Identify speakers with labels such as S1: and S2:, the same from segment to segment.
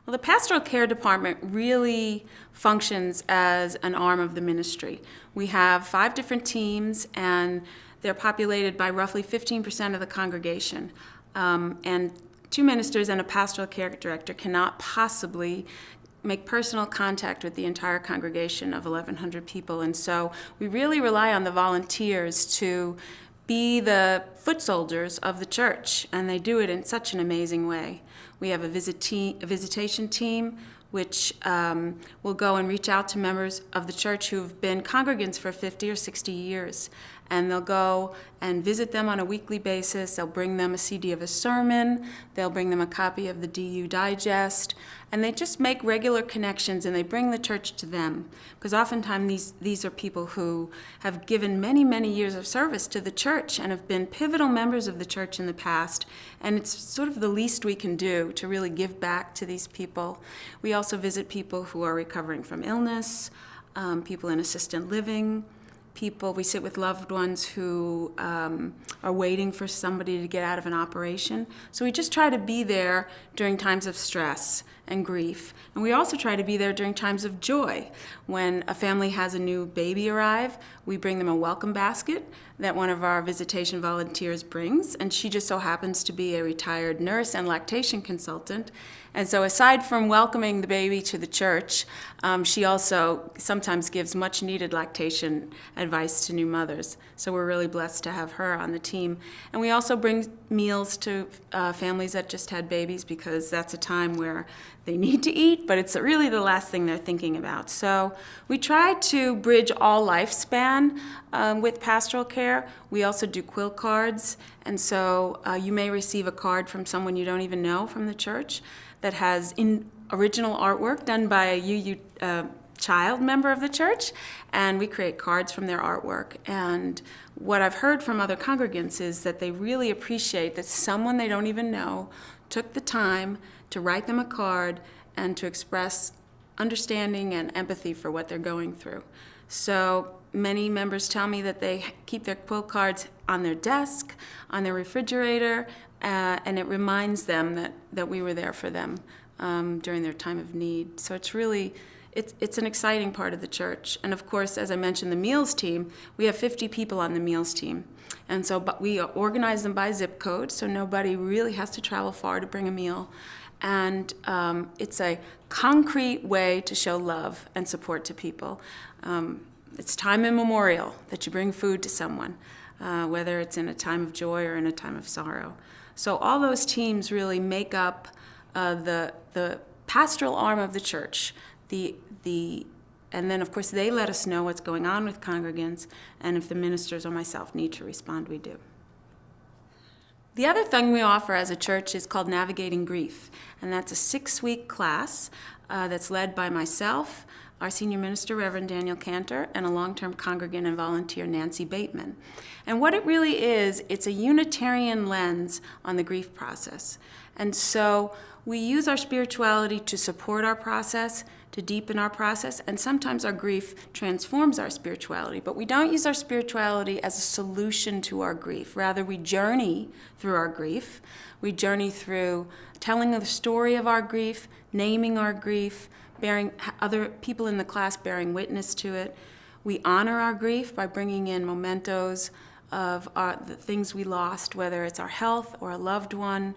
S1: Well, the pastoral care department really functions as an arm of the ministry. We have 5 different teams, and they're populated by roughly 15% of the congregation. And 2 ministers and a pastoral care director cannot possibly make personal contact with the entire congregation of 1,100 people. And so we really rely on the volunteers to be the foot soldiers of the church, and they do it in such an amazing way. We have a visitation team, which will go and reach out to members of the church who've been congregants for 50 or 60 years. And they'll go and visit them on a weekly basis. They'll bring them a CD of a sermon. They'll bring them a copy of the DU Digest. And they just make regular connections, and they bring the church to them. Because oftentimes these are people who have given many, many years of service to the church and have been pivotal members of the church in the past. And it's sort of the least we can do to really give back to these people. We also visit people who are recovering from illness, people in assisted living, we sit with loved ones who are waiting for somebody to get out of an operation. So we just try to be there during times of stress and grief. And we also try to be there during times of joy. When a family has a new baby arrive, we bring them a welcome basket that one of our visitation volunteers brings. And she just so happens to be a retired nurse and lactation consultant. And so aside from welcoming the baby to the church, she also sometimes gives much needed lactation advice to new mothers. So we're really blessed to have her on the team. And we also bring meals to families that just had babies, because that's a time where they need to eat, but it's really the last thing they're thinking about. So we try to bridge all lifespan with pastoral care. We also do quill cards. And so you may receive a card from someone you don't even know from the church that has original artwork done by a UU child member of the church, and we create cards from their artwork. And what I've heard from other congregants is that they really appreciate that someone they don't even know took the time to write them a card and to express understanding and empathy for what they're going through. So many members tell me that they keep their quill cards on their desk, on their refrigerator, and it reminds them that we were there for them during their time of need. So it's an exciting part of the church. And of course, as I mentioned, the meals team, we have 50 people on the meals team. And so but we organize them by zip code, so nobody really has to travel far to bring a meal. And it's a concrete way to show love and support to people. It's time immemorial that you bring food to someone, whether it's in a time of joy or in a time of sorrow. So all those teams really make up the pastoral arm of the church. And then, of course, they let us know what's going on with congregants, and if the ministers or myself need to respond, we do. The other thing we offer as a church is called Navigating Grief, and that's a 6-week class that's led by myself, our senior minister, Reverend Daniel Cantor, and a long-term congregant and volunteer, Nancy Bateman. And what it really is, it's a Unitarian lens on the grief process. And so we use our spirituality to support our process, to deepen our process, and sometimes our grief transforms our spirituality. But we don't use our spirituality as a solution to our grief. Rather, we journey through our grief. We journey through telling the story of our grief, naming our grief, bearing other people in the class bearing witness to it. We honor our grief by bringing in mementos of the things we lost, whether it's our health or a loved one,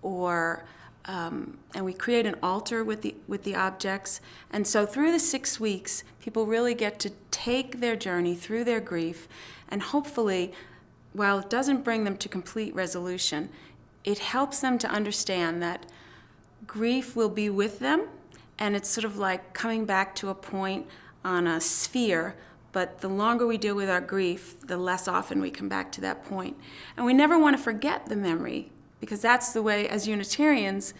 S1: or and we create an altar with the objects. And so through the 6 weeks, people really get to take their journey through their grief, and hopefully, while it doesn't bring them to complete resolution, it helps them to understand that grief will be with them, and it's sort of like coming back to a point on a sphere, but the longer we deal with our grief, the less often we come back to that point. And we never want to forget the memory, because that's the way, as Unitarians,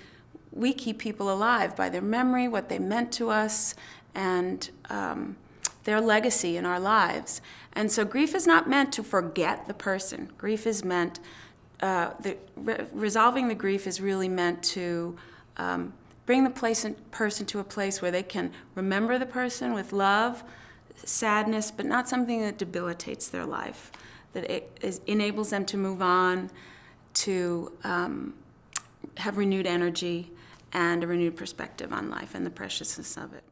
S1: we keep people alive by their memory, what they meant to us, and their legacy in our lives. And so grief is not meant to forget the person. Grief is meant, resolving the grief is really meant to bring the person to a place where they can remember the person with love, sadness, but not something that debilitates their life, that enables them to move on, to have renewed energy, and a renewed perspective on life and the preciousness of it.